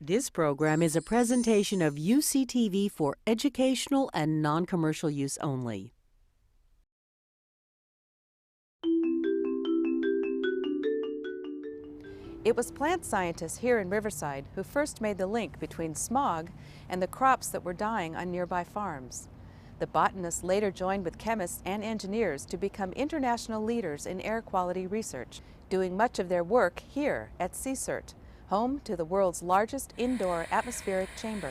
This program is a presentation of UCTV for educational and non-commercial use only. It was plant scientists here in Riverside who first made the link between smog and the crops that were dying on nearby farms. The botanists later joined with chemists and engineers to become international leaders in air quality research, doing much of their work here at CE-CERT, home to the world's largest indoor atmospheric chamber.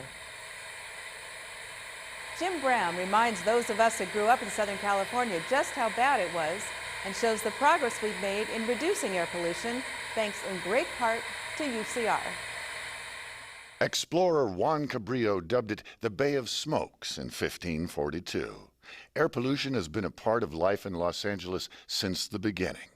Jim Brown reminds those of us who grew up in Southern California just how bad it was and shows the progress we've made in reducing air pollution, thanks in great part to UCR. Explorer Juan Cabrillo dubbed it the Bay of Smokes in 1542. Air pollution has been a part of life in Los Angeles since the beginning.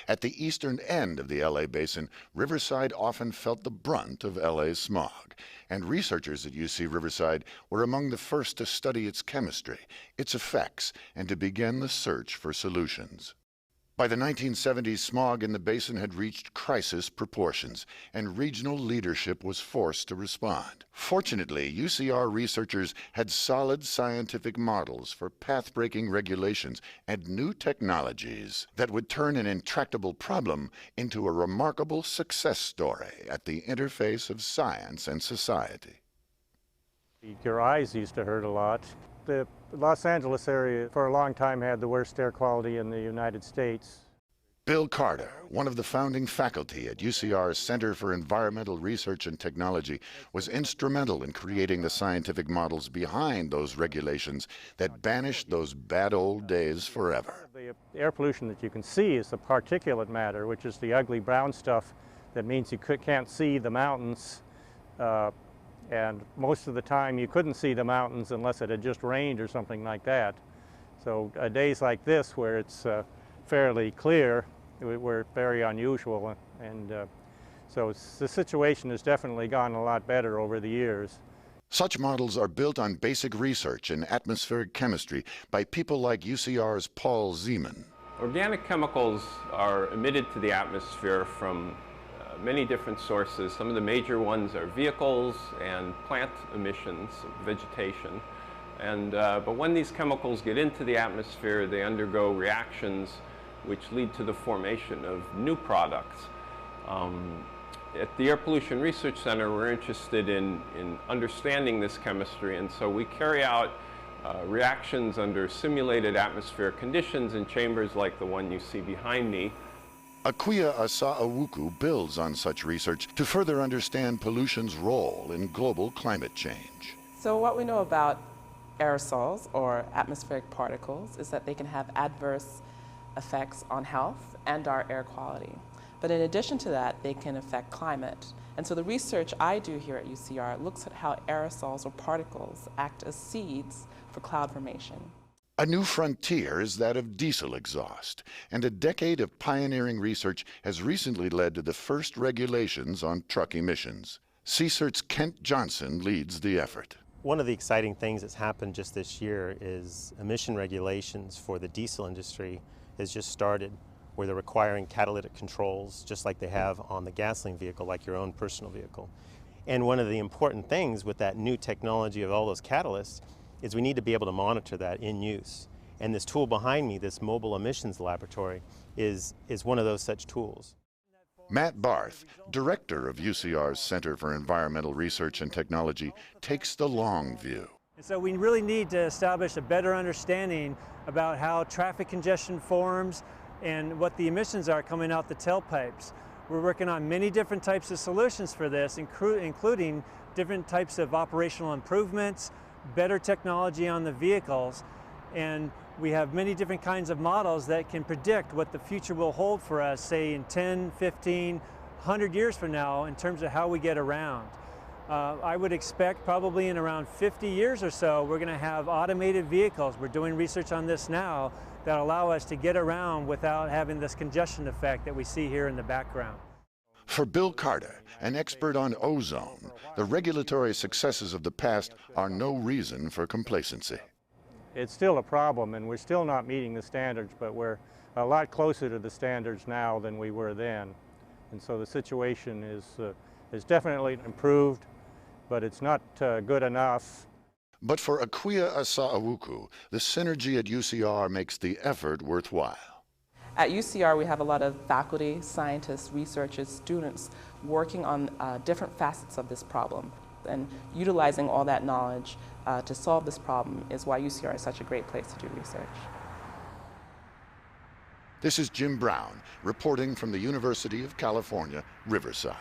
At the eastern end of the LA basin, Riverside often felt the brunt of LA's smog, and researchers at UC Riverside were among the first to study its chemistry, its effects, and to begin the search for solutions. By the 1970s, smog in the basin had reached crisis proportions, and regional leadership was forced to respond. Fortunately, UCR researchers had solid scientific models for path-breaking regulations and new technologies that would turn an intractable problem into a remarkable success story at the interface of science and society. Your eyes used to hurt a lot. The Los Angeles area for a long time had the worst air quality in the United States. Bill Carter, one of the founding faculty at UCR's Center for Environmental Research and Technology, was instrumental in creating the scientific models behind those regulations that banished those bad old days forever. The air pollution that you can see is the particulate matter, which is the ugly brown stuff that means you can't see the mountains. And most of the time you couldn't see the mountains unless it had just rained or something like that. So days like this where it's fairly clear were very unusual, and so the situation has definitely gotten a lot better over the years. Such models are built on basic research in atmospheric chemistry by people like UCR's Paul Zeman. Organic chemicals are emitted to the atmosphere from many different sources. Some of the major ones are vehicles and plant emissions, vegetation. But when these chemicals get into the atmosphere, they undergo reactions which lead to the formation of new products. At the Air Pollution Research Center, we're interested in understanding this chemistry, and so we carry out reactions under simulated atmospheric conditions in chambers like the one you see behind me. Akuya Asa-Awuku builds on such research to further understand pollution's role in global climate change. So what we know about aerosols, or atmospheric particles, is that they can have adverse effects on health and our air quality. But in addition to that, they can affect climate. And so the research I do here at UCR looks at how aerosols or particles act as seeds for cloud formation. A new frontier is that of diesel exhaust, and a decade of pioneering research has recently led to the first regulations on truck emissions. CE-CERT's Kent Johnson leads the effort. One of the exciting things that's happened just this year is emission regulations for the diesel industry has just started, where they're requiring catalytic controls just like they have on the gasoline vehicle, like your own personal vehicle. And one of the important things with that new technology of all those catalysts is we need to be able to monitor that in use. And this tool behind me, this mobile emissions laboratory, is one of those such tools. Matt Barth, director of UCR's Center for Environmental Research and Technology, takes the long view. And so we really need to establish a better understanding about how traffic congestion forms and what the emissions are coming out the tailpipes. We're working on many different types of solutions for this, including different types of operational improvements, better technology on the vehicles, and we have many different kinds of models that can predict what the future will hold for us, say in 10, 15, 100 years from now in terms of how we get around. I would expect probably in around 50 years or so we're going to have automated vehicles. We're doing research on this now that allow us to get around without having this congestion effect that we see here in the background. For Bill Carter, an expert on ozone, the regulatory successes of the past are no reason for complacency. It's still a problem, and we're still not meeting the standards, but we're a lot closer to the standards now than we were then. And so the situation is definitely improved. but it's not good enough. But for Akwiya Asa-Awuku, the synergy at UCR makes the effort worthwhile. At UCR, we have a lot of faculty, scientists, researchers, students working on different facets of this problem. And utilizing all that knowledge to solve this problem is why UCR is such a great place to do research. This is Jim Brown, reporting from the University of California, Riverside.